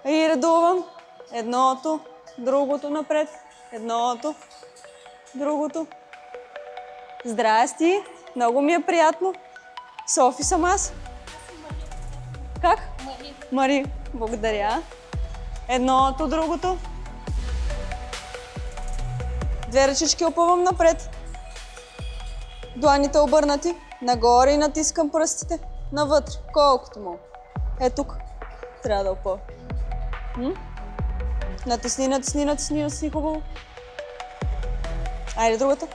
И редувам. Едното, другото напред. Едното, другото. Здрасти! Много ми е приятно. Софи съм аз. Как? Мари. Мари. Благодаря. Едното, другото. Две ръчички опъвам напред. Дланите обърнати. Нагоре и натискам пръстите. Навътре. Колкото мога. Е тук. Трябва да опъва. Натисни, натисни, натисни, натисни хубаво. Айде другата.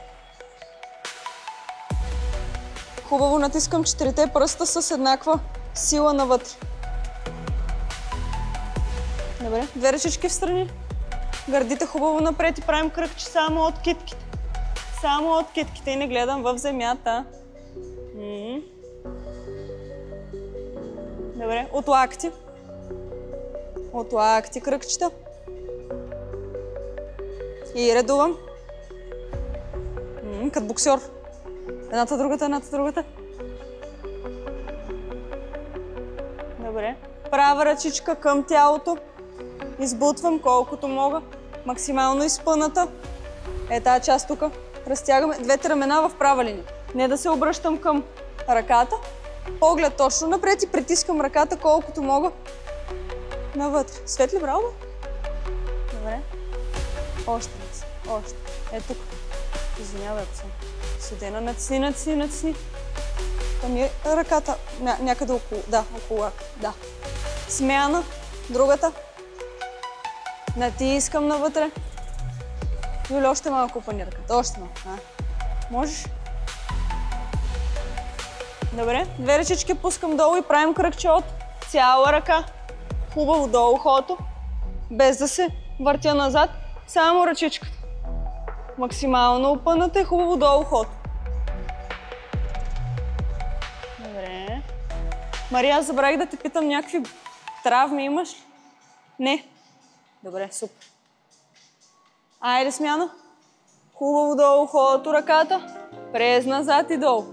Хубаво натискам 4-те пръста с еднаква сила навътре. Добре, две ръчички в страни. Гърдите хубаво напред и правим кръгче само от китките. Само от китките и не гледам в земята. Добре, от лакти. От лакти кръгчета. И редувам. Като боксер. Едната, другата, едната, другата. Добре. Права ръчичка към тялото. Избутвам колкото мога. Максимално изпъната. Е тази част тук. Разтягаме двете рамена в права линия. Не да се обръщам към ръката. Поглед точно напред и притискам ръката колкото мога навътре. Светли, браво! Добре. Още раз. Още. Е тук. Извинявай, ако съм седена. Натисни, натисни, натисни. Там е ръката някъде около. Да, около ръка. Да. Смяна. Другата. Натискам навътре. Юли, още малко опъни ръката. Още малко. Можеш? Добре. Две ръчички пускам долу и правим кръгче от цяла ръка. Хубаво долу ухото. Без да се въртя назад. Само ръчичката. Максимално опъната и хубаво долу ухото. Добре. Мария, аз забравих да те питам, някакви травми имаш ли? Не. Добре, супер. Айде смяна. Хубаво долу ухото, ръката. През назад и долу.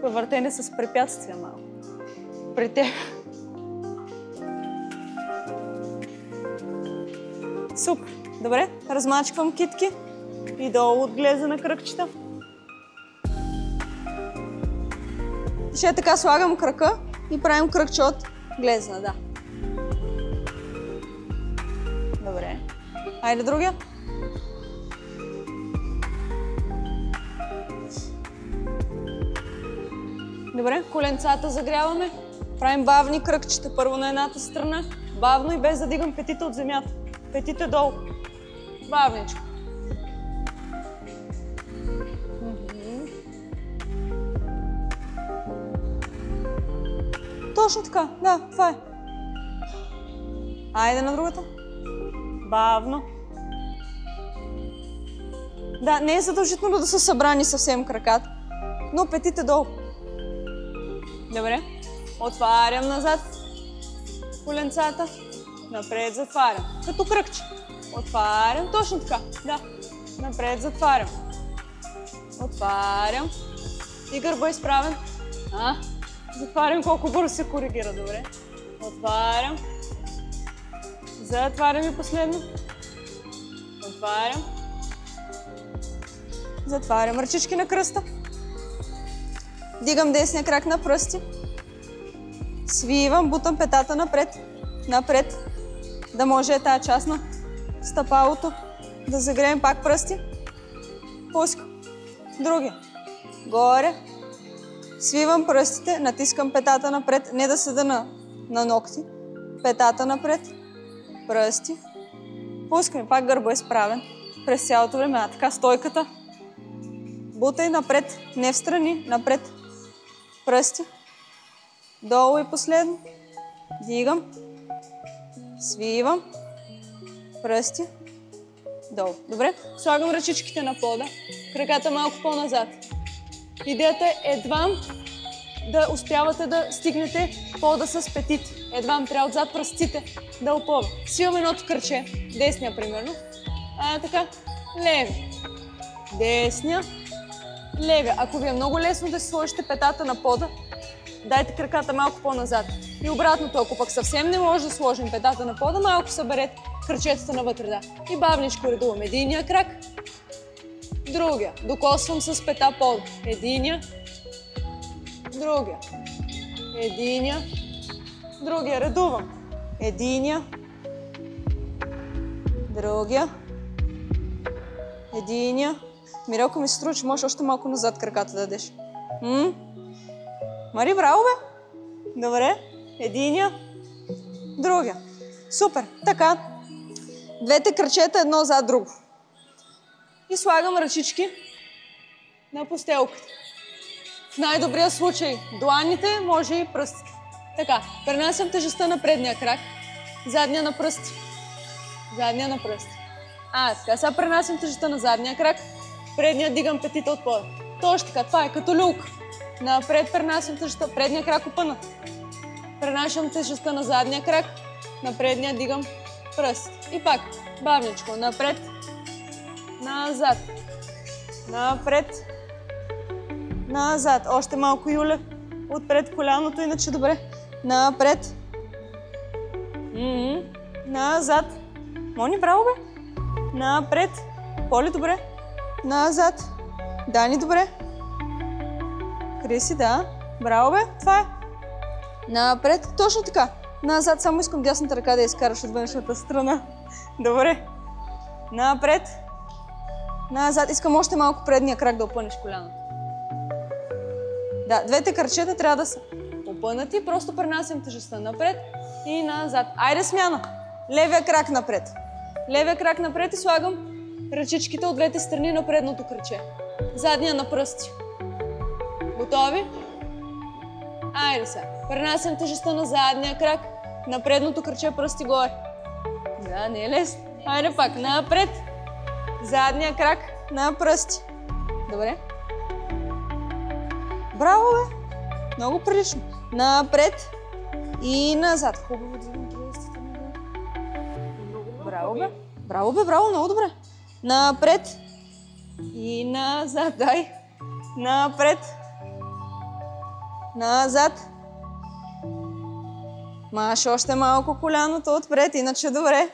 Въртене с препятствия малко. При теб. Супер. Добре, размачквам китки и долу отглеза на кръгчета. И ще така слагам крака и правим кръгче от глезна, да. Добре. Айде другия. Добре, коленцата загряваме. Правим бавни кръгчета. Първо на едната страна. Бавно и без да дигам петите от земята. Петите долу. Бавничко. Точно така. Да, това е. Айде на другата. Бавно. Да, не е задължително да са събрани съвсем краката, но петите долу. Добре. Отварям назад коленцата. Напред затварям. Като кръгче. Отварям. Точно така. Да. Напред затварям. Отварям. И гърба изправен. Затварям колко бързо се коригира. Добре. Отварям. Затварям и последно. Отварям. Затварям. Ръчички на кръста. Дигам десния крак на пръсти. Свивам, бутам петата напред. Напред. Да може тази част на стъпалото да загреем пак пръсти. Пускам. Другия. Горе. Свивам пръстите, натискам петата напред. Не да седа на ногти. Петата напред. Пръсти. Пускаме. Пак гърба изправен. През цялото време. Така стойката. Бутай напред. Не в страни. Напред. Пръсти. Долу и последно. Дигам. Свивам. Пръсти. Долу. Добре? Слагам ръчичките на пода. Краката малко по-назад. Идеята е едвам да успявате да стигнете пода с петите. Едвам трябва отзад пръстите да опъва. Свивам едното кръче. Десния, примерно. Така. Леви. Десния. Леви. Ако ви е много лесно да си сложите петата на пода, дайте краката малко по-назад. И обратното, ако пък съвсем не може да сложим петата на пода, малко съберете крачетата навътре, да. И бавничко редувам единия крак, другия. Докосвам с пета пода. Единия, другия. Единия, другия. Редувам. Единия, другия. Единия. Мирелко ми се струва, че можеш още малко назад краката да дадеш. Мари, браво, бе! Добре. Единия, другия. Супер. Така. Двете крачета едно зад друго. И слагам ръчички на постелката. В най-добрия случай дланите, може и пръстите. Така. Пренасям тежестта на предния крак. Задния на пръсти. Задния на пръсти. Така. Сега пренасям тежестта на задния крак. Предния дигам петите от пода. Точно така. Това е като люлк. Напред пренасям тежестта. Предния крак опънат. Пренасям тежестта на задния крак. На предния дигам пръст. И пак. Бавничко. Напред. Назад. Напред. Назад. Още малко, Юля. Отпред коляното, иначе добре. Напред. Назад. Мони, браво, бе. Напред. Поли, добре. Назад. Дани, добре. Криси, да. Браво, бе. Това е. Напред. Точно така. Назад. Само искам дясната ръка да изкараш от външната страна. Добре. Напред. Назад. Искам още малко предния крак да опънеш коляното. Да, двете крачета трябва да са опънати. Просто пренасям тежестта напред и назад. Айде смяна. Левия крак напред. Левия крак напред и слагам ръчичките от двете страни на предното краче. Задния на пръсти. Готови? Айде сега. Пренасям тежестта на задния крак. На предното краче пръсти горе. Да, не е лесно. Айде пак. Напред. Задния крак на пръсти. Добре. Браво, бе! Много прилично. Напред и назад. Хубаво да видим пръстите. Браво, бе! Браво, бе! Браво! Много добре. Напред и назад. Дай. Напред. Назад. Маш още малко коляното отпред, иначе добре.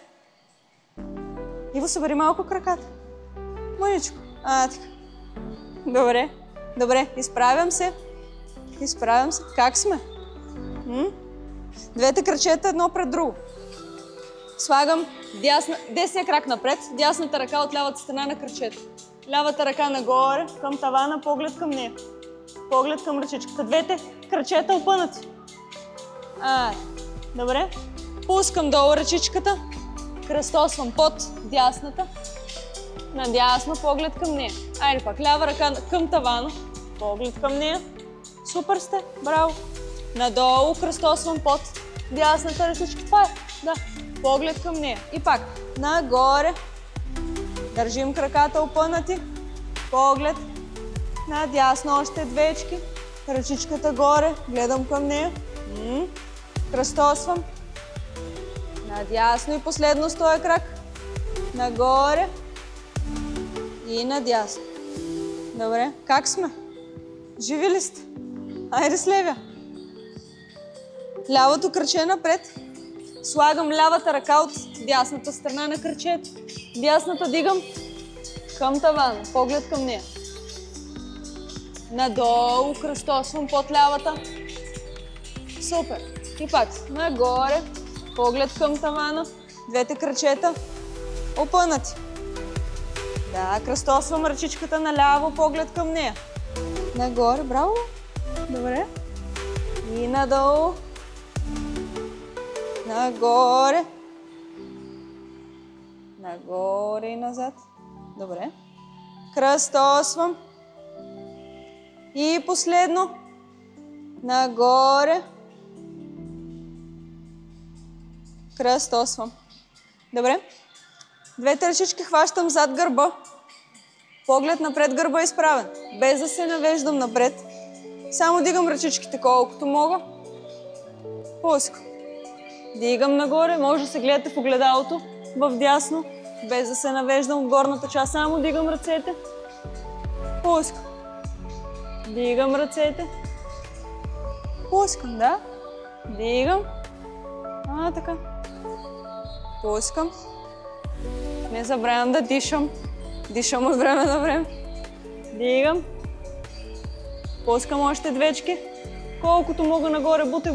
Иво, събери малко краката. Мъничко. Така. Добре. Добре, изправям се. Изправям се. Как сме? Двете крачета едно пред друго. Слагам десния крак напред, дясната ръка от лявата страна на крачета. Лявата ръка нагоре, към тавана, поглед към нея. Поглед към ръчичката. Двете крачета опънати. Добре. Пускам долу ръчичката. Кръстосвам под дясната. Надясно, поглед към нея. Айде пак, лява ръка към тавана, поглед към нея. Супер сте, браво. Надолу кръстосвам под дясната ръчичка. Това е, да, поглед към нея. И пак, нагоре. Държим краката опънати. Поглед. Надясно, още двечки. Ръчичката горе, гледам към нея. Кръстосвам. Надясно и последно с този крак. Нагоре. И надясно. Добре. Как сме? Живи ли сте? Айде с левия. Лявото краче напред. Слагам лявата ръка от дясната страна на крачето. Дясната дигам към тавана. Поглед към нея. Надолу кръстосвам под лявата. Супер. И пак. Нагоре. Поглед към тавана. Двете крачета опънати. Да, кръстосвам ръчичката наляво, поглед към нея. Нагоре, браво. Добре. И надолу. Нагоре. Нагоре и назад. Добре. Кръстосвам. И последно. Нагоре. Кръстосвам. Добре. Двете ръчички хващам зад гърба. Поглед напред, гърба е изправен. Без да се навеждам напред. Само дигам ръчичките колкото мога. Пускам. Дигам нагоре. Може да се гледате в огледалото. Вдясно. Без да се навеждам от горната част. Само дигам ръцете. Пускам. Дигам ръцете. Пускам, да. Дигам. Така. Пускам. Не забравям да дишам. Дишам от време на време. Дигам. Пускам още двечки. Колкото мога нагоре. Бутай.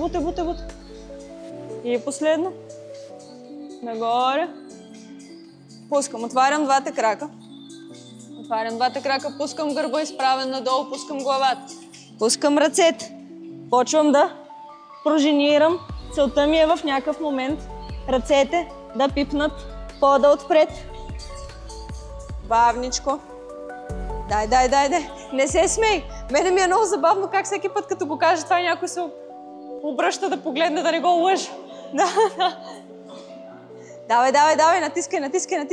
И последно. Нагоре. Пускам. Отварям двата крака. Пускам гърба изправен надолу. Пускам главата. Пускам ръцете. Почвам да пружинирам. Целта ми е в някакъв момент ръцете да пипнат пода отпред. Бавничко. Дай. Не се смей. Мене ми е много забавно как всеки път, като го кажа това, някой се обръща да погледне, да не го лъжа. Давай, натискай.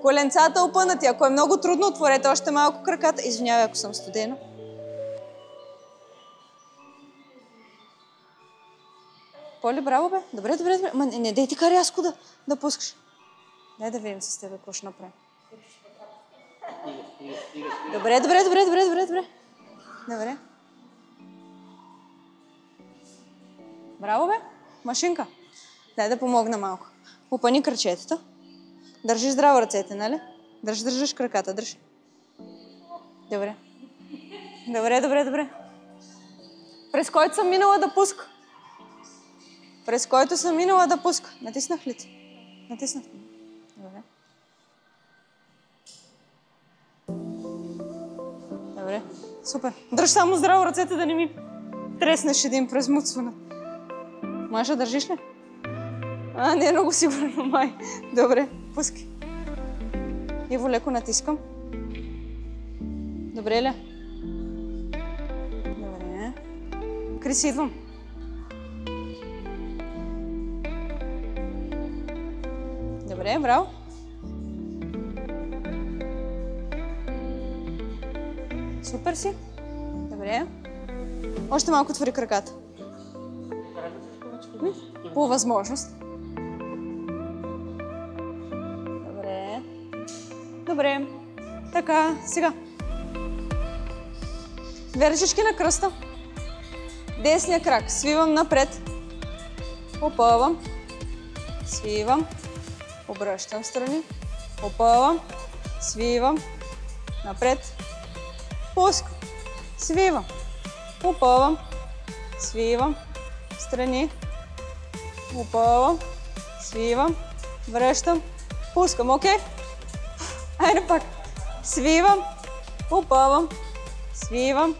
Коленцата опънати. Ако е много трудно, отворете още малко краката. Извинявай, ако съм студена. Поли, браво, бе. Добре. Ма не дей така рязко да пускаш. Дай да видим с тебе какво ще направим. Добре. Браво, бе. Машинка. Дай да помогна малко. Опъни крачетата. Държиш здраво ръцете, нали? Държиш краката, държи. Добре. През който съм минала да пуска. Натиснах ли ти? Натиснах. Добре. Супер. Дръж само здраво ръцете, да не ми треснеш един през муцвана. Маша, държиш ли? Не е много сигурно, май. Добре, пускай. Иво, леко натискам. Добре ли? Добре. Крис, идвам. Добре, браво. Супер си. Добре. Още малко отвори краката. По възможност. Добре. Така, сега. Две ръчички на кръста. Десния крак. Свивам напред. Опъвам. Свивам. Обръщам страни. Опъвам. Свивам. Напред. Пускам. Свивам. Опъвам. Свивам. Страни. Опъвам. Свивам. Връщам. Пускам. Окей? Айде пак. Свивам. Опъвам. Свивам.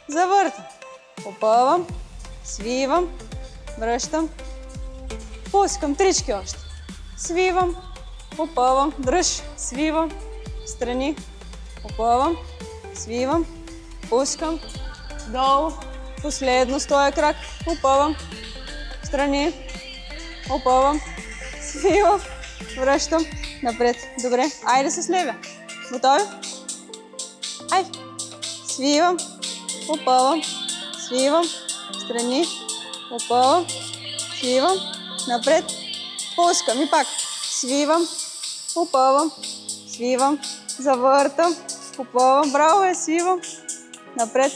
Завъртам. Опъвам. Свивам. Връщам. Пускам. Трички още. Свивам. Опъвам. Дръж. Свивам. Страни. Опъвам. Свивам. Пускам. Долу. Последно. Стоя крак. Опъвам. Страни. Опъвам. Свивам. Връщам. Напред. Добре. Айде с левия. Готови? Ай. Свивам. Опъвам. Свивам. Страни. Опъвам. Свивам. Напред. Пускам. И пак. Свивам. Опъвам. Свивам. Завъртам. Опъвам. Браво е. Свивам. Напред.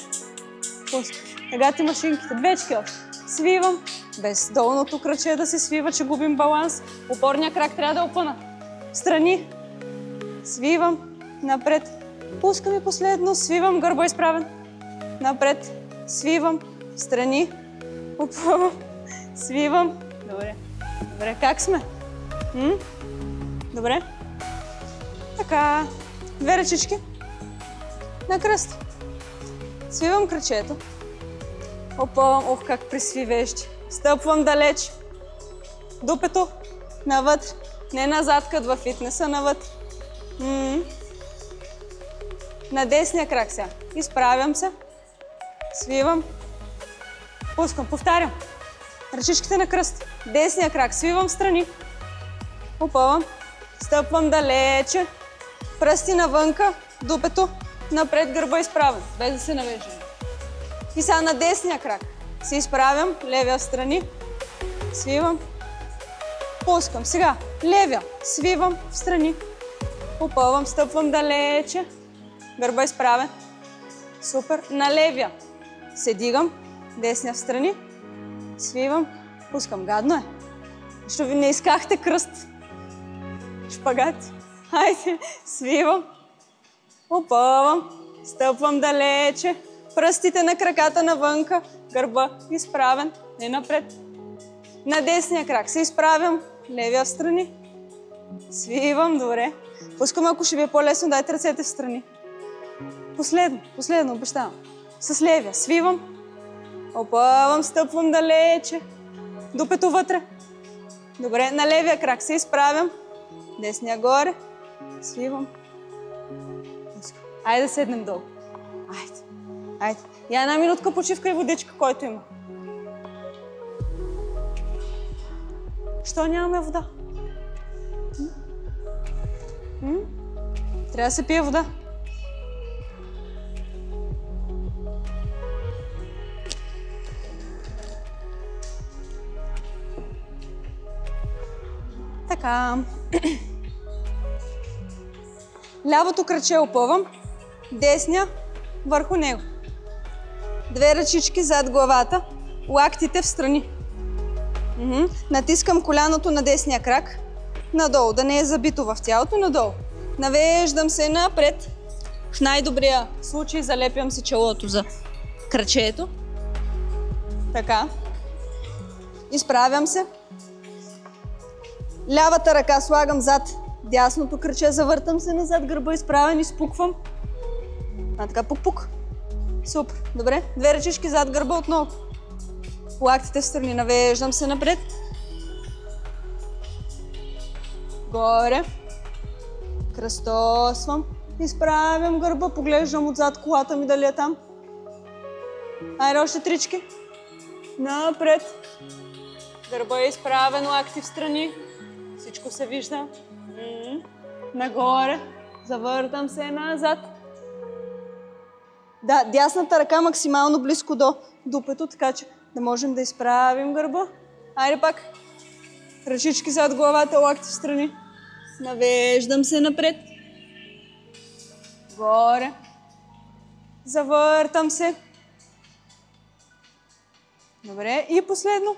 Пускам. Сега ти машинките. Двечки още. Свивам. Без долното кръче да се свива, че губим баланс. Опорния крак трябва да е опънат. Страни. Свивам. Напред. Пускам и последно. Свивам. Гърба изправен. Напред. Свивам. Страни. Опъвам. Свивам. Добре. Добре. Как сме? Добре. Така. Две ръчички. На кръст. Свивам кръчето. Опъвам. Ох, как присвивещи. Стъпвам далеч. Дупето навътре. Не назад, като във фитнеса, навътре. На десния крак сега. Изправям се. Свивам. Пускам. Повтарям. Ръчичките на кръст. Десния крак. Свивам страни. Опъвам. Стъпвам далече. Пръсти навънка. Дупето. Напред, гърба изправен. Без да се навеждам. И сега на десния крак. Се изправям. Левия в страни. Свивам. Пускам. Сега. Левия. Свивам в страни. Опъвам. Стъпвам далече. Гърба изправен. Супер. На левия. Се дигам. Десния в страни. свивам, пускам. Гадно е. Защо ви не искахте кръст? Шпагат. Хайде, свивам, опъвам, стъпвам далече, пръстите на краката навънка, гърба изправен, не напред. На десния крак се изправям, левия в страни. Свивам, добре. Пускам, ако ще ви е по-лесно, дайте ръцете в страни. Последно, обещавам. С левия свивам, опъвам, стъпвам далече, дупето вътре. Добре, на левия крак се изправям, десния горе, свивам. Айде да седнем долу. Айде. Я една минутка почивка и водичка, който има. Що нямаме вода? Трябва да се пие вода. Така. Лявото краче опъвам, десния върху него. Две ръчички зад главата, лактите в страни. Натискам коляното на десния крак, надолу, да не е забито в тялото, надолу. Навеждам се напред. В най-добрия случай залепям си челото за крачето. Така. Изправям се. Лявата ръка слагам зад дясното краче, завъртам се назад, гърба изправен, изпуквам. Така, пук-пук. Супер, добре. Две ръчички зад гърба отново. Лактите в страни, навеждам се напред. Горе. Кръстосвам. Изправям гърба, поглеждам отзад колата ми дали е там. Айде, още трички. Напред. Гърба е изправен, лакти в страни. Всичко се вижда. Нагоре. Завъртам се назад. Да, дясната ръка максимално близко до дупето, така че да можем да изправим гърба. Айде пак. Ръчички зад главата, лакти в страни. Навеждам се напред. Горе. Завъртам се. Добре. И последно.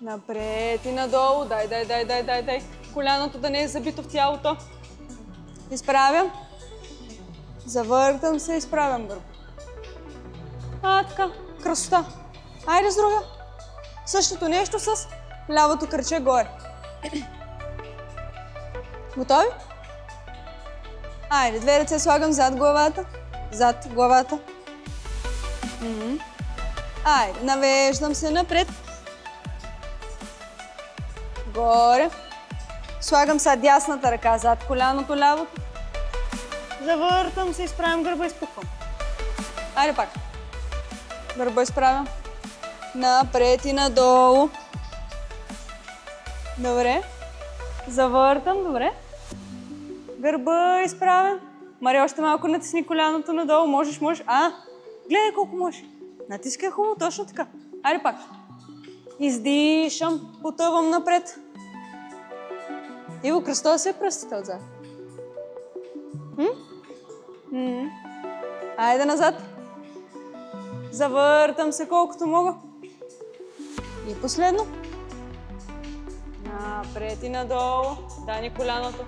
Напред и надолу. Дай. Коляното да не е забито в тялото. Изправям. Завъртам се, изправям гърба. Така. Красота. Айде с друга. Същото нещо с лявото краче горе. Готови? Айде, две ръце слагам зад главата. Зад главата. Айде, навеждам се напред. Горе. Слагам сега дясната ръка зад коляното, лявото. Завъртам се, изправям гърба, изпуквам. Айде пак. Гърба изправям. Напред и надолу. Добре. Завъртам, добре. Гърба изправен. Мари, още малко натисни коляното надолу. Можеш. Гледай колко можеш. Натискай хубаво, точно така. Айде пак. Издишам, потъвам напред. Иво, кръстова се пръстите отзад. Айде назад. Завъртам се колкото мога. И последно. Напред и надолу. Дани коляното.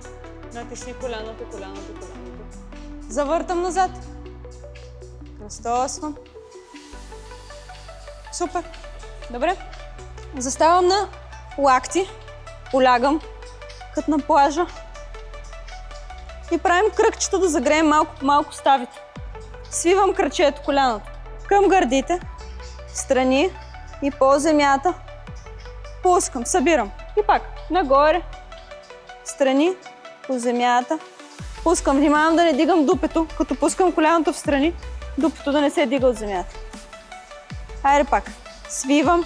Натисни коляното. Завъртам назад. Кръстосвам. Супер. Добре. Заставам на лакти. Полягам като на плажа. И правим кръгчето да загреем малко по малко ставите. Свивам крачето, коляното към гърдите, страни и по земята. Пускам, събирам. И пак нагоре, страни, по земята. Пускам, внимавам да не дигам дупето, като пускам коляното в страни, дупето да не се дига от земята. Хайде пак. Свивам.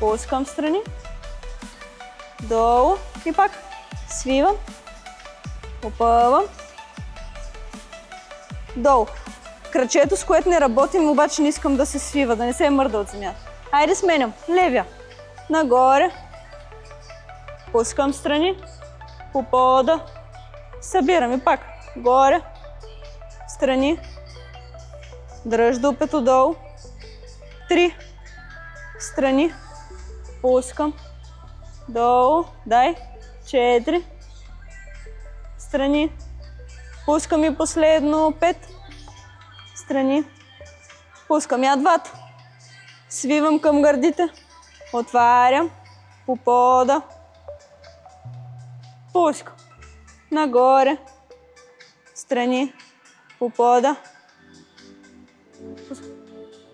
Пускам страни. Долу. И пак. Свивам. Опъвам. Долу. Крачето, с което не работим, обаче не искам да се свива, да не се мърда от земята. Айде сменям. Левия. Нагоре. Пускам страни. По пода. Събирам и пак. Горе. Страни. Дръж дупето долу. 3. Страни. Пускам. Долу. Дай. 4. Страни. Пускам и последно 5. Страни. Пускам я двата. Свивам към гърдите. Отварям. По пода. Пускам. Нагоре. Страни. По пода. Пускам.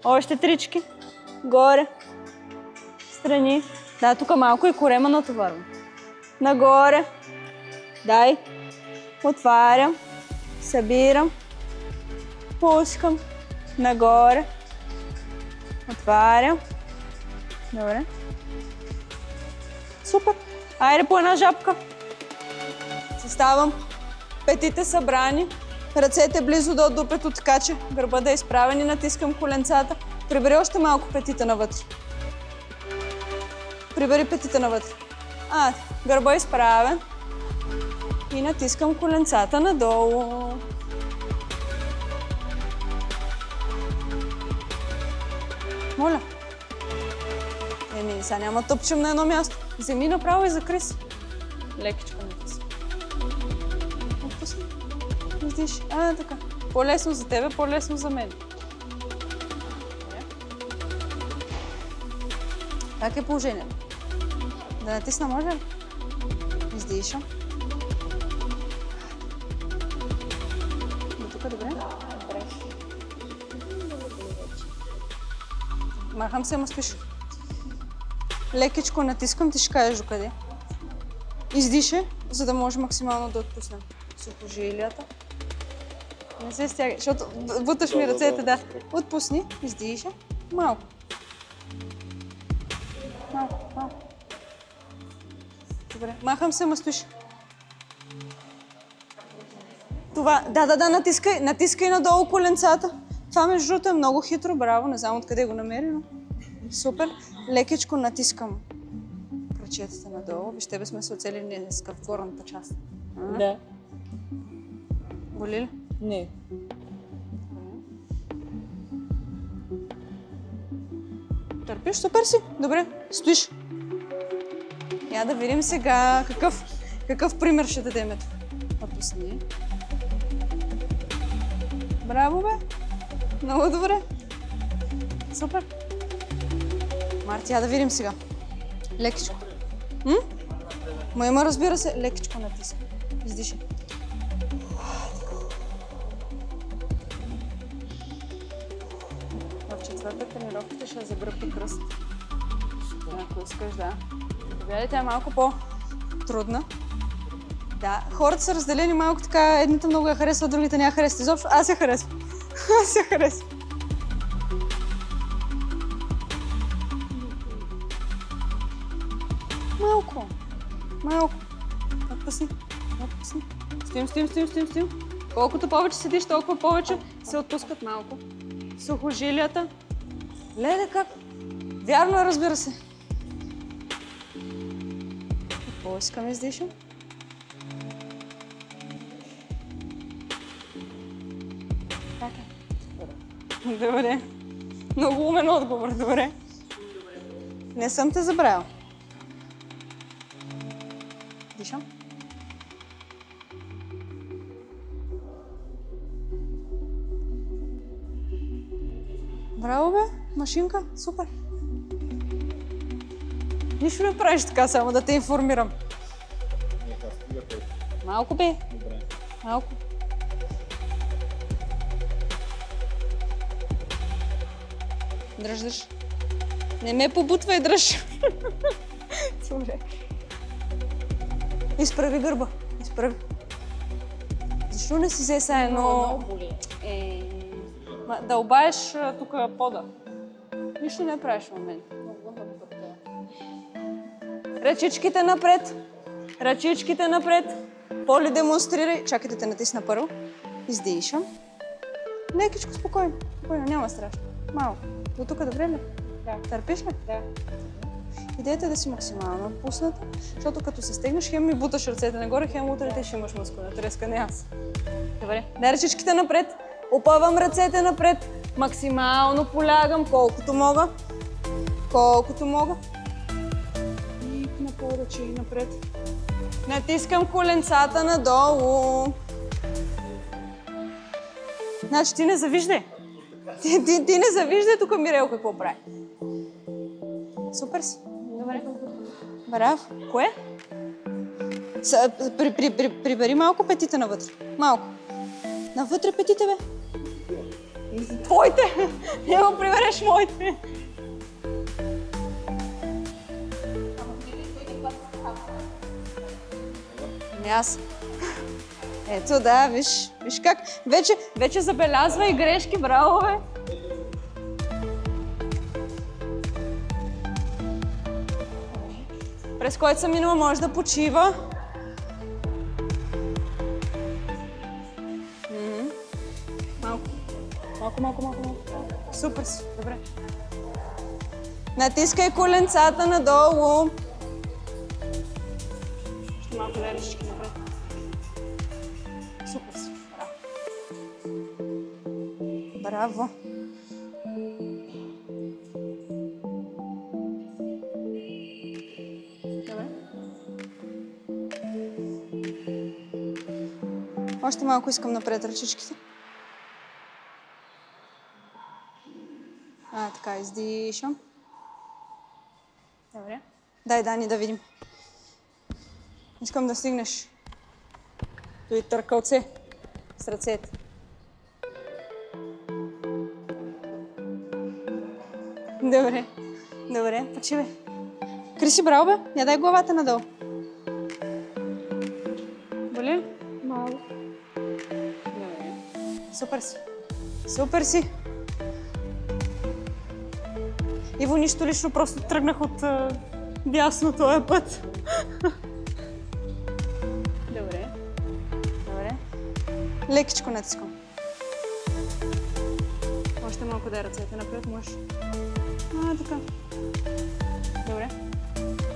Още трички. Горе. Страни. Да, тук малко и корема натоварвам. Нагоре. Дай. Отварям. Събирам. Пускам. Нагоре. Отварям. Добре. Супер. Айде по една жабка. Съставам. Петите събрани. Ръцете близо до дупето, така че гърба да е изправен и натискам коленцата. Прибери още малко петите навътре. Прибери петите навътре. Гърба е изправен. И натискам коленцата надолу. Моля. Сега няма тъпчем на едно място. Вземи направо и закри се. Лекичко натиси. Отпусни. Издиши. Така. По-лесно за тебе, по-лесно за мен. Как е положението? Да натисна, може ли? Издишам. До тук, добре? Добре. Махам се, ама стоиш. Лекичко натискам, ти ще кажеш докъде. Издишай, за да може максимално да отпуснем сухожилията. Не се стягай, защото буташ ми ръцете, да. Отпусни, издишай. Малко. Малко. Добре, махам се, ама стоиш. Това, да, натискай надолу коленцата. Това между другото е много хитро, браво, не знам откъде го намери, но супер. Лекичко натискам крачетата надолу. Виж, тебе сме се оцелили днеска в горната част. Да. Боли ли? Не. Търпиш, супер си. Добре, стоиш. Я да видим сега какъв пример ще дадем. Отпусни. Браво, бе! Много добре! Супер! Марти, я да видим сега. Лекичко. Има, разбира се, лекичко натиска. Издишай. В четвърта тренировката ще за гръб и кръст. Ако искаш, да. Гледайте, е малко по-трудна. Да, хората са разделени малко така, едните много я харесват, другите не я харесват изобщо. Аз я харесвам. Аз я харесвам. Малко. Отпусни. Стоим. Колкото повече седиш, толкова повече се отпускат малко. Сухожилията. Леле как? Вярно, разбира се. Поискам, издишам. Така. Добре. Много умен отговор, добре. Не съм те забравил. Дишам. Браво, бе! Машинка, супер! Нищо не правиш така, само да те информирам. Малко, бе! Добре. Малко. Дръж. Не ме побутвай, дръж. Добре. Изправи гърба. Изправи. Защо не си взе сега едно... Много боли. Дълбаеш тук пода. Нищо не правиш в момента. Ръчичките напред. Ръчичките напред. Поли, демонстрирай. Чакайте, те натисна първо. Издишам. Лекичко, спокойно. Спокойно, няма страшно. Малко. До тук добре ли? Да. Търпиш ли? Да. Идеята е да си максимално отпусната, защото като се стегнеш, хем ми буташ ръцете нагоре, хем утрете ще имаш мускулна треска, не аз. Добре. Дай ръчичките напред. Опъвам ръцете напред. Максимално полягам, колкото мога. Колкото мога. И на повече и напред. Натискам коленцата надолу. Значи ти не завиждай. Ти не завиждай тук Мирел какво прави. Супер си. Добре. Браво. Кое? Прибери малко петите навътре. Малко. Навътре петите, бе. Твоите! Няма прибереш моите. Аз. Ето да, виж как. Вече забелязва и грешки, браво, бе. През който съм минала може да почива. Малко. Супер си, добре. Натискай коленцата надолу. Ще малко леришки напред. Супер си, браво. Браво. Добре. Още малко искам напред ръчичките. Така, издишам. Добре. Дай, Дани, да видим. Искам да стигнеш до и търкалце с ръцете. Добре, почивай. Криси, браво, бе. Я дай главата надолу. Боли ли? Малко. Добре. Супер си. Иво, нищо лично, просто тръгнах от дясно този път. Добре. Лекичко натискам. Още малко дай ръцете напред, можеш. Така.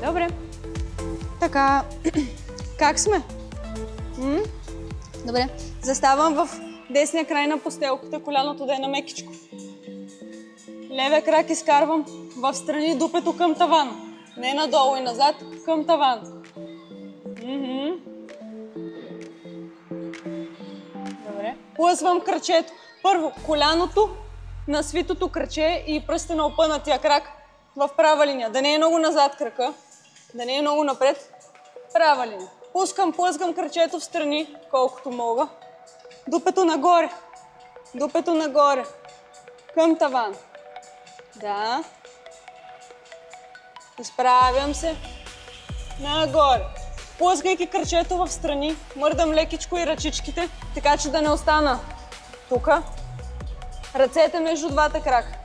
Добре. Така, как сме? Добре. Заставам в десния край на постелката, коляното да е на мекичко. Левия крак изкарвам в страни дупето към таван. Не надолу и назад, към таван. Добре. Плъзвам кръчето. Първо, коляното на свитото кръче и пръста на опънатия крак в права линия. Да не е много назад кръка, да не е много напред. Права линия. Плъзгам кръчето в страни, колкото мога. Дупето нагоре. Към таван. Да. Изправям се. Нагоре. Плъзгайки кръчето в страни, мърдам лекичко и ръчичките, така че да не остана тука. Ръцете между двата крака.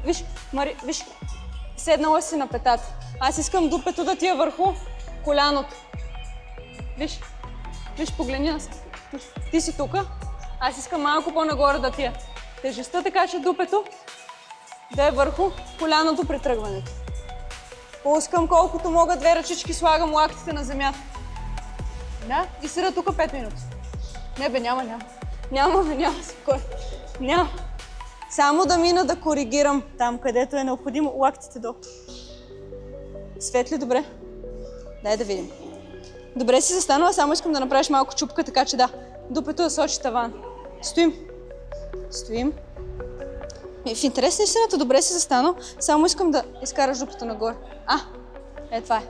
Виж, Мари, виж. Седнала си на петата. Аз искам дупето да ти е върху коляното. Виж, погледни нас. Ти си тука. Аз искам малко по-нагоре да ти е тежестта, така че дупето да е върху коляното при тръгването. Пускам колкото мога, две ръчички, слагам лактите на земята. Да, и седа тук 5 минути. Не бе, няма. Няма, спокойно. Няма. Само да мина да коригирам там, където е необходимо, лактите долу. Светли, добре? Дай да видим. Добре си застанала, само искам да направиш малко чупка, така че да, дупето да сочи таван. Стоим. В интерес на истината, добре си застанал, само искам да изкараш дупето нагоре. Това е.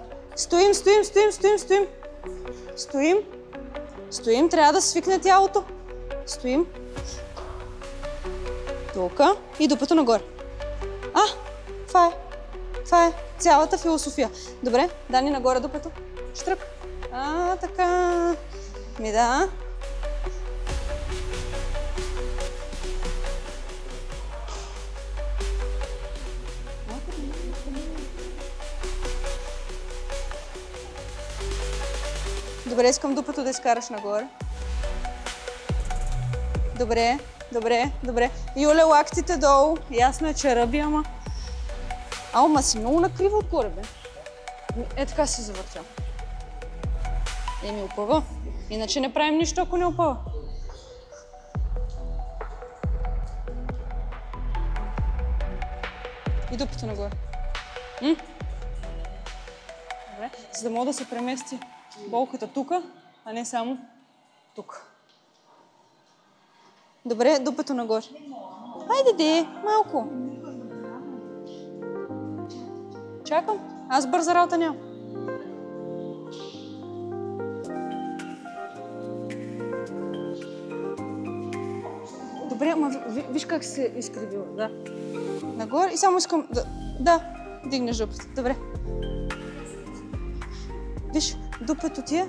Стоим, трябва да свикне тялото. Стоим. Тука и дупето нагоре. Това е цялата философия. Добре, Дани, нагоре дупето. Штрък. Така. Да. Добре, искам дупето да изкараш нагоре. Добре. Юля, лактите долу. Ясно е, че ръби, ама си много накриво отгоре, бе. Така си завъртял. Опъва. Иначе не правим нищо, ако не опъва. И дупето нагоре. Добре. За да мога да се премести болката тука, а не само тук. Добре, дупето нагоре. Хайде де, малко. Чакам. Аз бърза работа нямам. Добре, ама виж как се изкривила. Да. Нагоре и само искам да дигнеш дупето. Добре. Виж, дупето ти е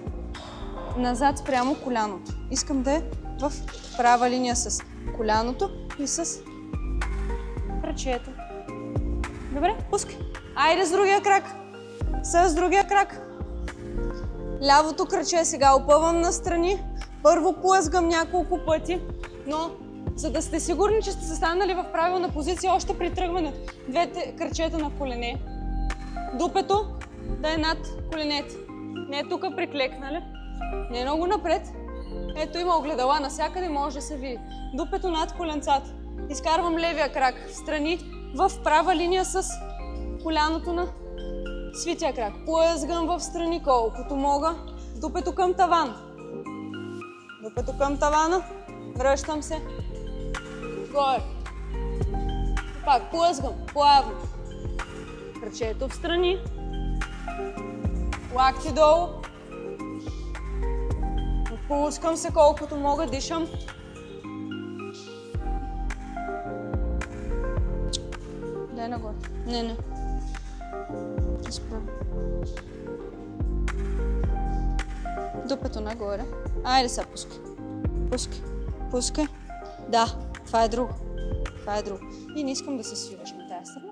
назад спрямо коляното. Искам да е в права линия с коляното и с ръчето. Добре, пускай. Айде с другия крак. С другия крак. Лявото краче сега опъвам настрани. Първо плъзгам няколко пъти, но за да сте сигурни, че сте станали в правилна позиция, още при тръгването, двете крачета на колене. Дупето да е над коленете. Не е тук приклекнали. Не е много напред. Ето има огледала, навсякъде може да се види. Дупето над коленцата. Изкарвам левия крак страни в права линия с коляното на свития крак. Плъзгам в страни колкото мога. Дупето към таван. Дупето към тавана. Връщам се. Горе. Пак плъзгам. Плавно. Крачето в страни. Лакти долу. Отпускам се колкото мога. Дишам. Дай нагоре. Не. Изправя. Дупето нагоре. Айде сега пускай. Пускай. Да, това е друго. И не искам да се свиваш на тази страна.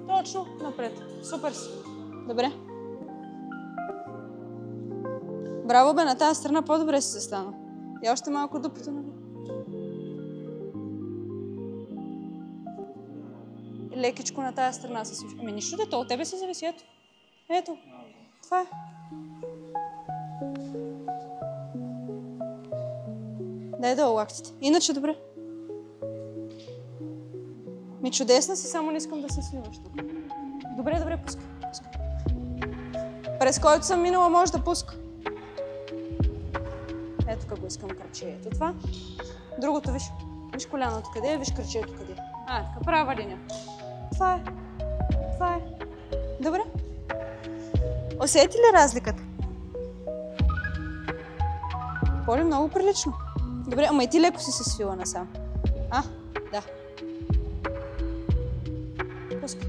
Точно напред. Супер си. Добре. Браво бе, на тази страна по-добре си застана. И още малко дупето нагоре. Лекичко на тази страна се свиваш. Ами нищо дето, от тебе си зависи. Ето. Това е. Дай долу лактите. Иначе добре. Ми чудесна си, само не искам да се свиваш тук. Добре, пускай. През който съм минала, може да пуска. Ето как го искам краче. Ето това. Другото, виж. Виж коляното къде е, виж крачето къде е. Така, права линия. Това е. Добре. Усети ли разликата? Поле много прилично. Добре, ама и ти леко си се свила насам. Да. Пускай.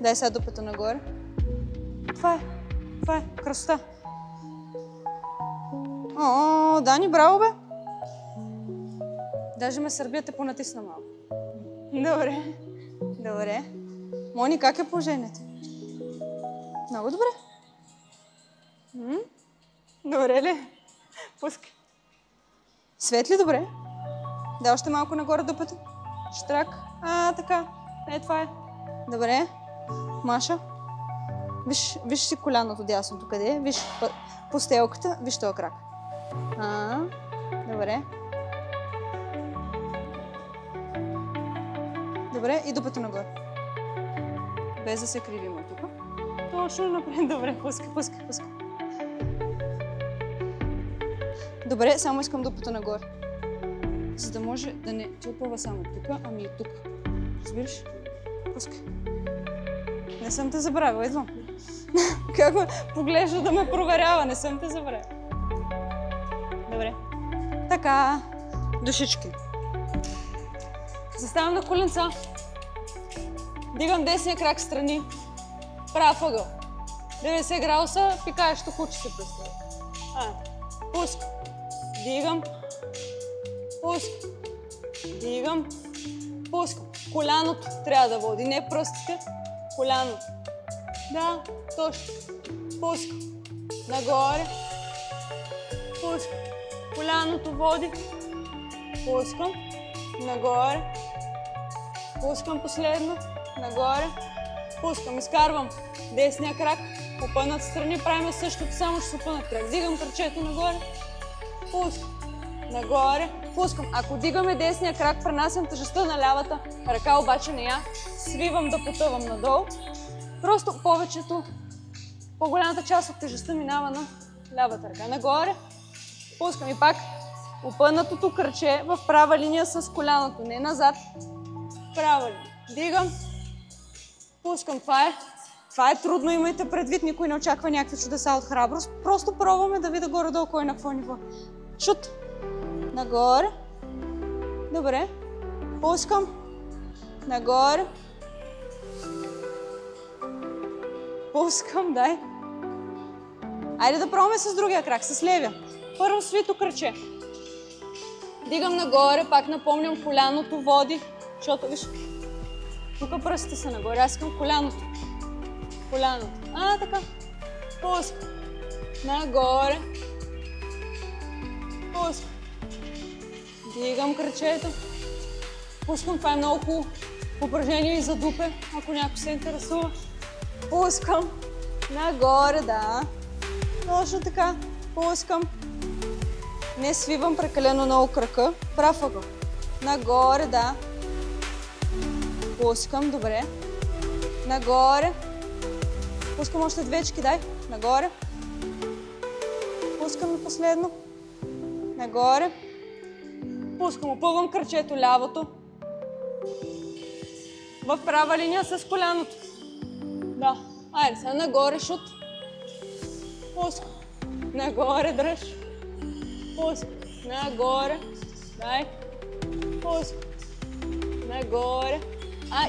Дай сега дупето нагоре. Това е. Красота. Дани, браво бе. Даже ме сърбията понатисна малко. Добре. Мони, как е положението? Много добре. Добре ли? Пускай. Светли, добре. Да, още малко нагоре дупето. Штрак. Така. Това е. Добре. Маша. Виж си коляното дясното къде е. Виж постелката. Виж този крак. Добре. Добре, и дупето нагоре. Без да се кривим от тук. Точно напред. Добре, пускай. Добре, само искам дупето нагоре. За да може да не ти опъва само тук, ами и тук. Разбираш? Пускай. Не съм те забравила, идвам. Как ме поглежда да ме проверява, не съм те забравила. Добре. Така. Душички. Заставам на коленца. Дигам десния крак страни. Прав ъгъл. 90 градуса, пикаещо куче се представя. Пускам. Дигам. Пускам. Дигам. Пускам. Коляното трябва да води, не пръстите. Коляното. Да, точно. Пускам. Нагоре. Пускам. Коляното води. Пускам. Нагоре. Пускам последно. Нагоре. Пускам. Изкарвам десния крак. Опънат страни. Правим същото, само ще се опънат крак. Дигам крачето нагоре. Пускам. Нагоре. Пускам. Ако дигаме десния крак, пренасям тежестта на лявата ръка, обаче не я свивам да потъвам надолу. Просто повечето, по-голямата част от тежестта минава на лявата ръка. Нагоре. Пускам и пак опънатото кръче в права линия с коляното, не назад. Права линия. Дигам. Пускам. Това е трудно, имайте предвид, никой не очаква някакви чудеса от храброст. Просто пробваме да видя горе-долу кой на какво ниво. Шут. Нагоре. Добре. Пускам. Нагоре. Пускам, дай. Айде да пробваме с другия крак, с левия. Първо свито кръче. Дигам нагоре, пак напомням, коляното води, защото виж, тук пръстите са нагоре, аз искам коляното. Коляното. Така. Пускам. Нагоре. Пускам. Дигам кръчето. Пускам. Това е много хубаво упражнение и за дупе, ако някой се интересува. Пускам. Нагоре, да. Точно така. Пускам. Не свивам прекалено много крака. Прав ъгъл. Нагоре, да. Пускам, добре. Нагоре. Пускам още двечки, дай. Нагоре. Пускам и последно. Нагоре. Пускам, опъвам кръчето лявото. В права линия с коляното. Да. Айде сега нагоре, шут. Пускам. Нагоре, дръж. Пускам. Нагоре. Дай. Пускам. Нагоре.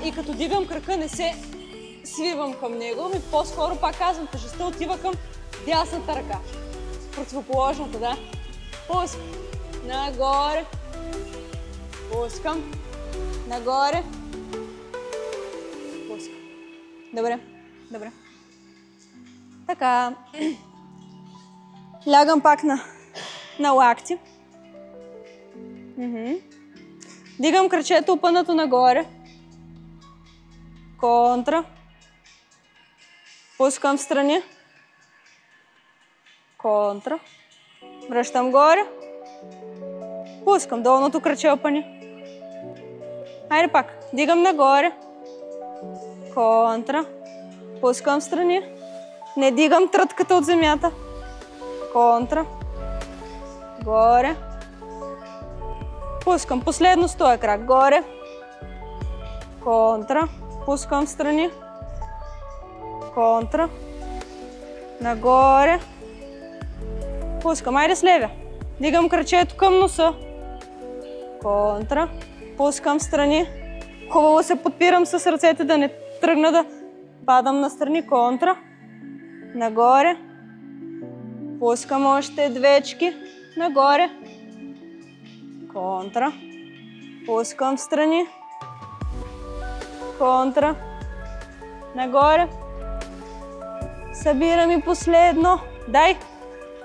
И като дигам крака, не се свивам към него, по-скоро пак казвам, тежестта отива към дясната ръка. Противоположната, да. Пускам. Нагоре. Пускам. Нагоре. Пускам. Добре. Добре. Така. Лягам пак на лакти. Дигам кръчето опънато нагоре. Контра. Пускам в страни. Контра. Връщам горе. Пускам долното кръче опъни. Хайде пак. Дигам нагоре. Контра. Пускам в страни. Не дигам трътката от земята. Контра. Горе. Пускам. Последно стоя крак. Горе. Контра. Пускам в страни. Контра. Нагоре. Пускам. Айде с левия. Дигам кръчето към носа. Контра. Пускам в страни. Хубаво се подпирам с ръцете да не тръгна да падам на страни. Контра. Нагоре. Пускам още двечки. Нагоре. Контра. Пускам в страни. Контра. Нагоре. Събирам и последно. Дай.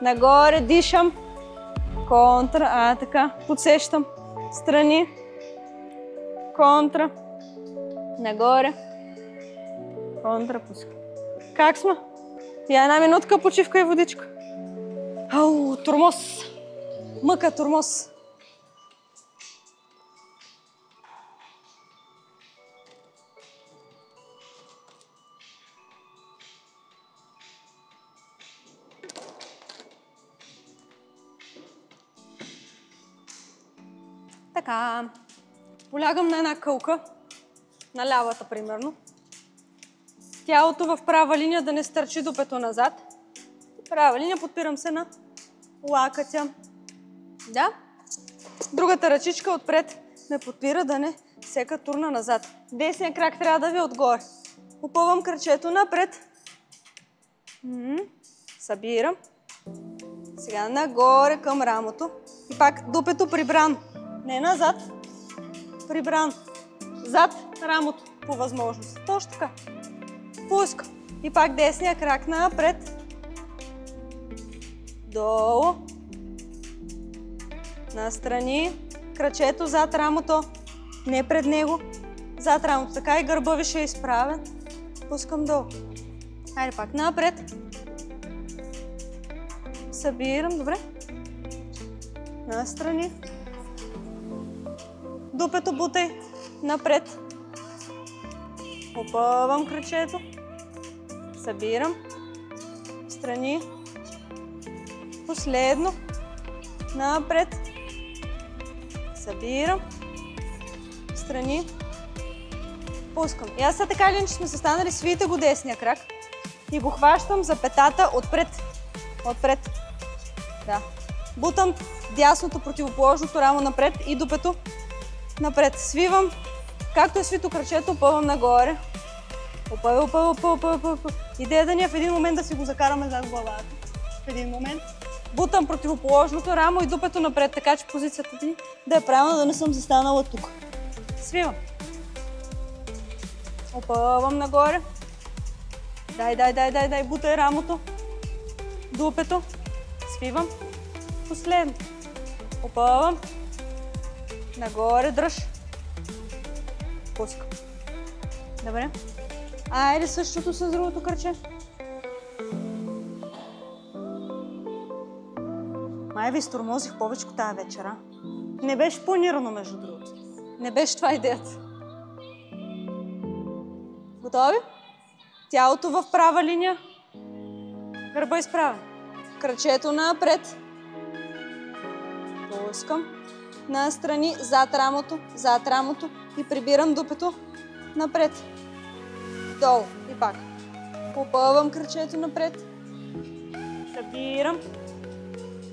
Нагоре, дишам. Контра. Така. Подсещам. Страни. Контра. Нагоре. Контра. Пускам. Как сме? Я една минутка почивка и водичка. Ау, тормоз. Мъка, тормоз. Така, полягам на една кълка, на лявата примерно. Тялото в права линия да не стърчи дупето назад. Права линия, подпирам се на лакътя. Да. Другата ръчичка отпред ме подпира да не сека турна назад. Десният крак трябва да ви е отгоре. Опъвам кръчето напред. Събирам. Сега нагоре към рамото. И пак дупето прибрано. Не назад, прибрано. Зад рамото по възможност. Точно така. Пускам. И пак десния крак напред. Долу. Настрани. Крачето зад рамото. Не пред него. Зад рамото. Така и гърба ви ще е изправен. Пускам долу. Хайде пак напред. Събирам. Добре. настрани. Дупето бутай напред. Опъвам кръчето. Събирам. Страни. Последно. Напред. Събирам. Страни. Пускам. И аз са така или иначе сме се станали, свийте го десния крак. И го хващам за петата отпред. Отпред. Да. Бутам дясното противоположното рамо напред и дупето напред. Свивам. Както е свито кръчето, опъвам нагоре. Опъва. Идеята ни е в един момент да си го закараме зад главата. В един момент. Бутам противоположното рамо и дупето напред, така че позицията ти да е правилна, да не съм застанала тук. Свивам. Опъвам нагоре. Дай. Бутай рамото. Дупето. Свивам. Последно. Опъвам. Нагоре дръж. Пускам. Добре. Айде същото с другото кръче. Май ви стормозих повече тази вечера. Не беше планирано, между другото. Не беше това идеята. Готови? Тялото в права линия. Гърба изправен. Кръчето напред. Пускам. Настрани, зад рамото и прибирам дупето напред. Долу и пак. Попълвам кръчето напред. Събирам.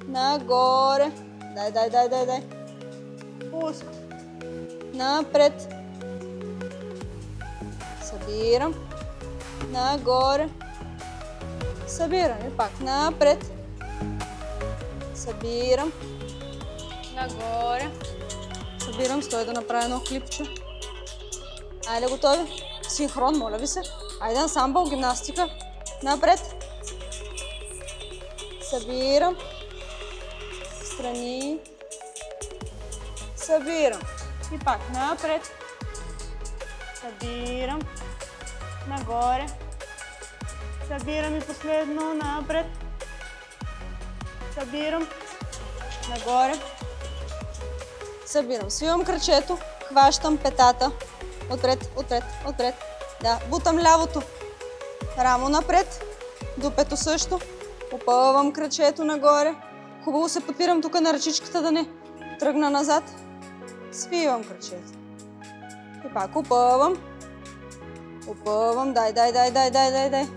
Нагоре. Дай. Пускам. Напред. Събирам. Нагоре. Събирам и пак напред. Събирам. Нагоре. Събирам, стой да направя едно клипче. Айде, готови? Синхрон, моля ви се. Айде, ансамбъл, гимнастика. Напред. Събирам. Страни. Събирам. И пак напред. Събирам. Нагоре. Събирам и последно напред. Събирам. Нагоре. Събирам. Свивам кръчето. Хващам петата. Отпред. Да. Бутам лявото рамо напред. Дупето също. Опъвам кръчето нагоре. Хубаво се подпирам тук на ръчичката да не тръгна назад. Свивам кръчето. И пак опъвам. Дай.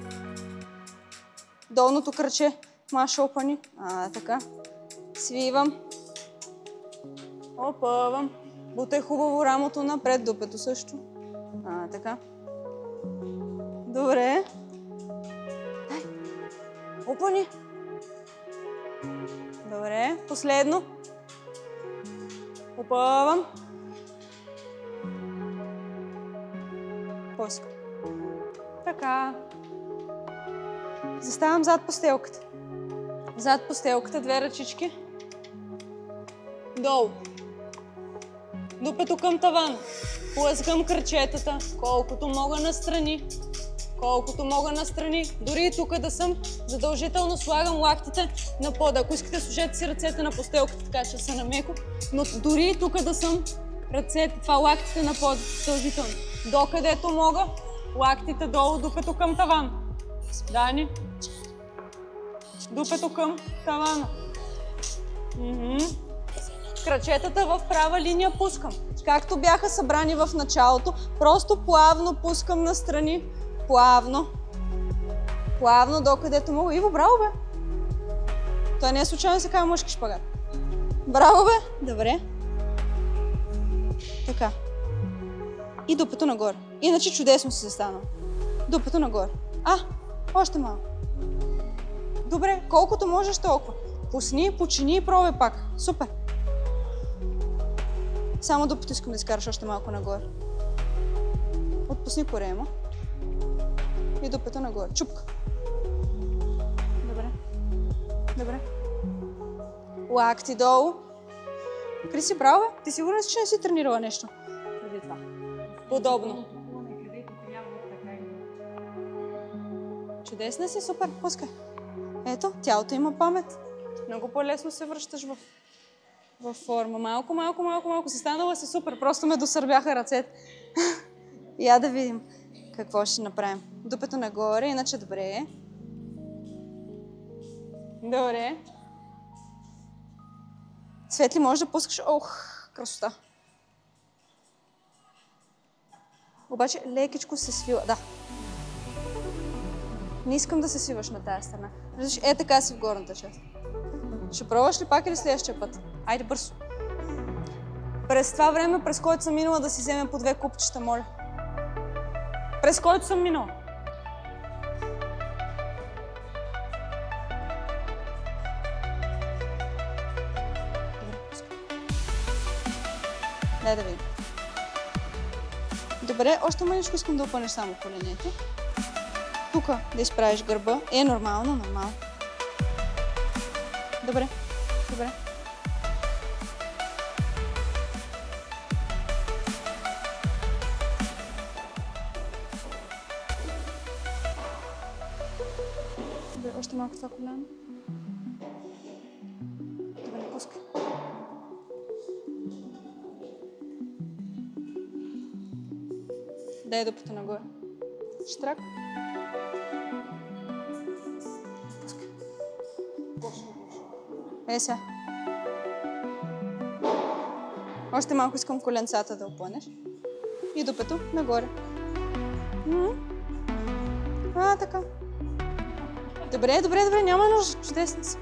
Долното кръче. Маша опани. Така. Свивам. Опъвам. Бутай хубаво рамото напред, дупето също. Така. Добре. Дай. Опани. Добре. Последно. Опъвам. Пускам. Така. Заставам зад постелката. Зад постелката, две ръчички. Долу. Дупето към тавана. Плъзгам кръчетата, колкото мога настрани. Дори и тук да съм, задължително слагам лактите на пода. Ако искате, сложете си ръцете на постелката, така че са намеко. Но дори и тук да съм, ръцете, това лактите на пода, задължително. Докъдето мога, лактите долу, дупето към тавана. Дани. Дупето към тавана. Кръчетата в права линия пускам. Както бяха събрани в началото, просто плавно пускам настрани. Плавно. Плавно, докъдето мога. Иво, браво, бе! Той не е случайно се казва мъжки шпагат. Браво, бе! Добре. Така. И дупето нагоре. Иначе чудесно си застанал. Дупето нагоре. Още малко. Добре, колкото можеш толкова. Пусни, почини и пробвай пак. Супер. Само дупето искам да изкараш още малко нагоре. Отпусни корема. И дупето нагоре. Чупка. Добре. Лакти долу. Криси, браво, бе? Ти сигурна си, че не си тренирала нещо преди това? Подобно. Чудесна си, супер, пускай. Ето, тялото има памет. Много по-лесно се връщаш във форма. Малко. Станала си супер. Просто ме досърбяха ръцете. Я да видим какво ще направим. Дупето нагоре, иначе добре. Добре. Светли, можеш да пускаш. Ох, красота. Обаче лекичко се свива. Да. Не искам да се свиваш на тази страна. Виждаш, така си в горната част. Ще пробваш ли пак или следващия път? Айде бързо. През това време, през който съм минала, да си вземем по 2 купчета, моля. През който съм минала. Дай да видим. Добре, още мъничко искам да опънеш само коленете. Тук да изправиш гърба. Нормално. Добре. Добре, още малко това коляно. Добре, пускай. Дай дупата нагоре. Штрак. Пускай. Сега. Още малко искам коленцата да опънеш. И дупето нагоре. Така. Добре, няма нужда. Чудесно си.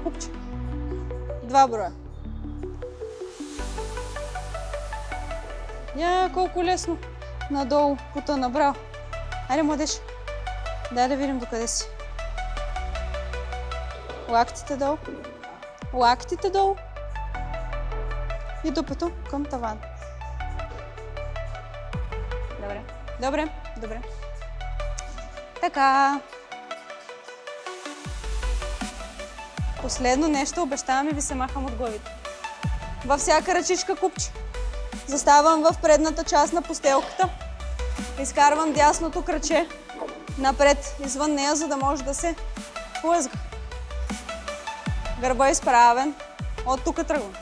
Купче. 2 броя. Колко лесно. Надолу пута набрал. Айде, младеж. Дай да видим докъде си. Лактите долу. И дупето към таван. Добре. Така. Последно нещо, обещавам и ви се махам от главите. Във всяка ръчичка купче. Заставам в предната част на постелката. Изкарвам дясното краче напред, извън нея, за да може да се плъзга. Гърба е изправен. От тук тръгвам.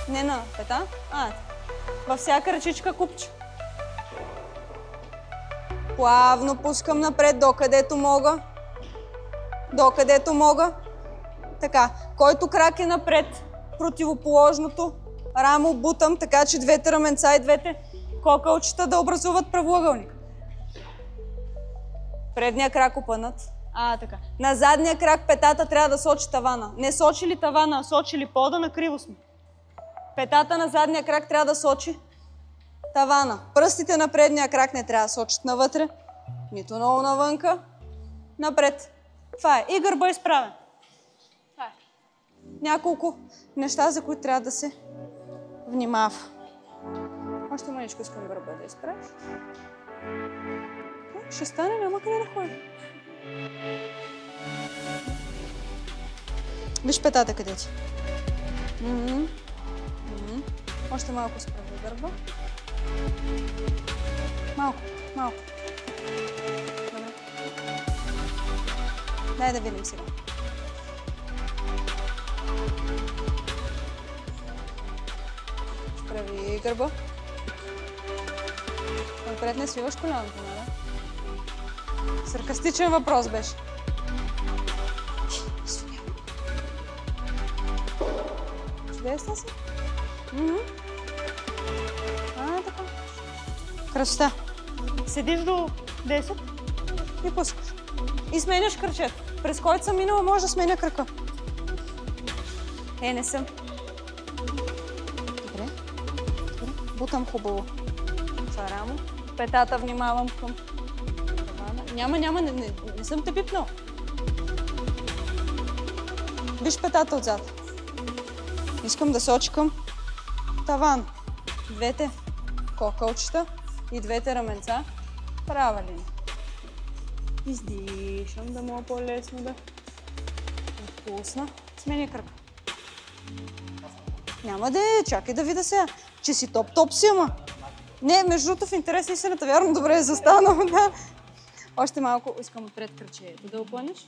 Не на пета. Във всяка ръчичка купче. Плавно пускам напред, докъдето мога. Така, който крак е напред, противоположното рамо бутам, така че двете раменца и двете кокълчета да образуват правоъгълник. Предния крак опънат. Така. На задния крак петата трябва да сочи тавана. Не сочи ли тавана, а сочи ли пода, накриво сме. Петата на задния крак трябва да сочи тавана. Пръстите на предния крак не трябва да сочат навътре, нито много навънка. Напред. Това е. И гърба е изправен. Това е. Няколко неща, за които трябва да се внимава. Още мъничко искам гърба да изправиш. Ще стане, няма къде да ходи. Виж петата къде ти. Още малко справи гърба. Малко. Добре. Дай да видим сега. Справи гърба. Напред не свиваш коляното, нали? Саркастичен въпрос беше. Чудесна си. Така. Красота. Седиш до 10 и пускаш. И сменяш кръчето. През който съм минала, може да сменя крака. Не съм. Добре. Бутам хубаво. Това рамо. Петата внимавам към. Няма, не съм те пипнал. Виж петата отзад. Искам да сочи към таван. Двете кокълчета и двете раменца. Права линия. Издишам да мога по-лесно да отпусна. Смени кръг. Няма да е, чакай да видя сега, че си топ си, ама. Не, между другото в интерес на истината, вярно добре е застанал, да. Още малко искам отпред кръчето да опънеш.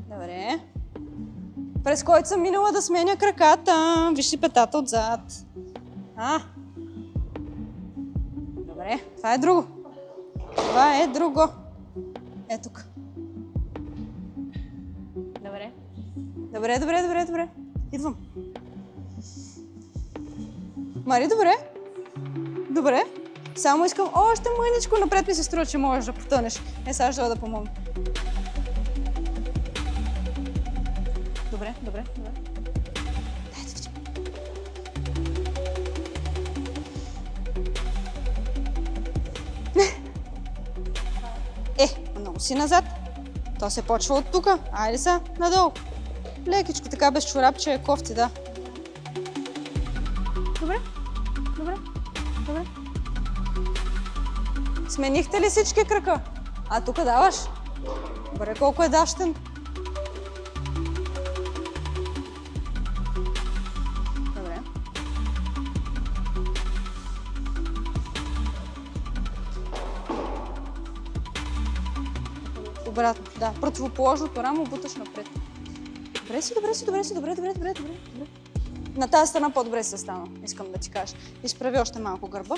Добре. през който съм минала да сменя краката. Виж си петата отзад. Добре, това е друго. Това е друго. Е тук. Добре. Добре. Идвам. Мари, добре. Добре. Само искам още мъничко напред, ми се струва, че можеш да потънеш. Сега ще да помогна. Добре. Дай да видим. Много си назад. То се почва от тука. Айде са, надолу. Лекичко, така без чорапче е кофти, да. Добре. Сменихте ли всички крака? Тук даваш? Добре, колко е дащен. Добре. Обратно, да. Противоположното рамо буташ напред. Добре. На тази страна по-добре се стана, искам да ти кажа. Изправи още малко гърба.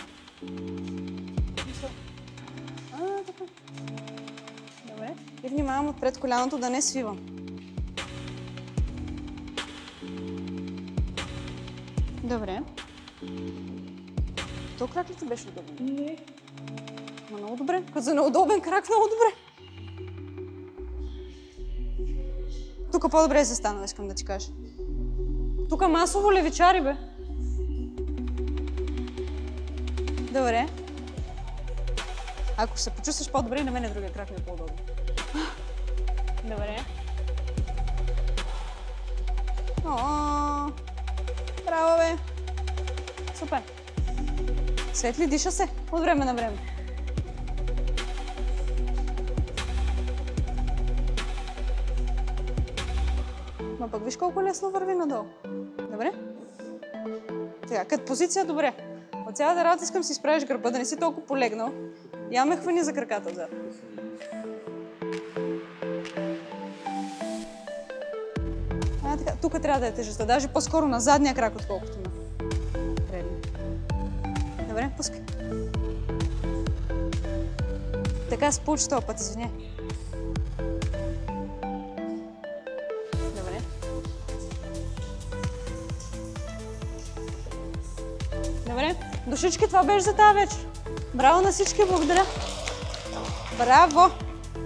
Така. Добре. И внимавам отпред коляното да не свивам. Добре. То крак ли ти беше удобен? Не. Много добре. Като за неудобен крак, много добре. Тук по-добре се стана, искам да ти кажа. Тук масово левичари, бе. Добре. Ако се почувстваш по-добре, и на мен другия крак ми е по-удобен. Добре. Браво, бе. Супер. Светли, диша се от време на време. Ма пък виж колко лесно върви надолу. Добре? Така, като позиция, добре. От цялата работа искам си изправиш гърба, да не си толкова полегнал. Я ме хвани за краката отзад. Така, тук трябва да е тежестта, даже по-скоро на задния крак, отколкото на предния. Добре, пускай. Така се получи този път, извиня. Добре. Душички, това беше за тази вечер. Браво на всички, благодаря.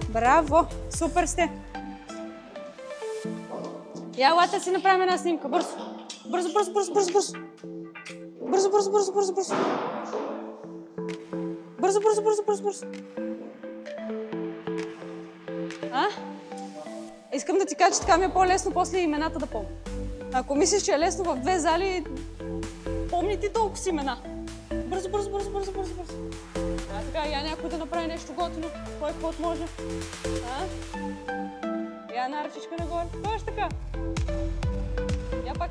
Браво. Супер сте. Я, лата си направим една снимка. Бързо. Искам да ти кажа, че така ми е по-лесно после имената да помня. Ако мислиш, че е лесно в две зали, помни ти толкова си имена. Бързо. Така, я някой да направи нещо готино, кой каквото може. Я една ръчичка нагоре. Точно така. Я пак.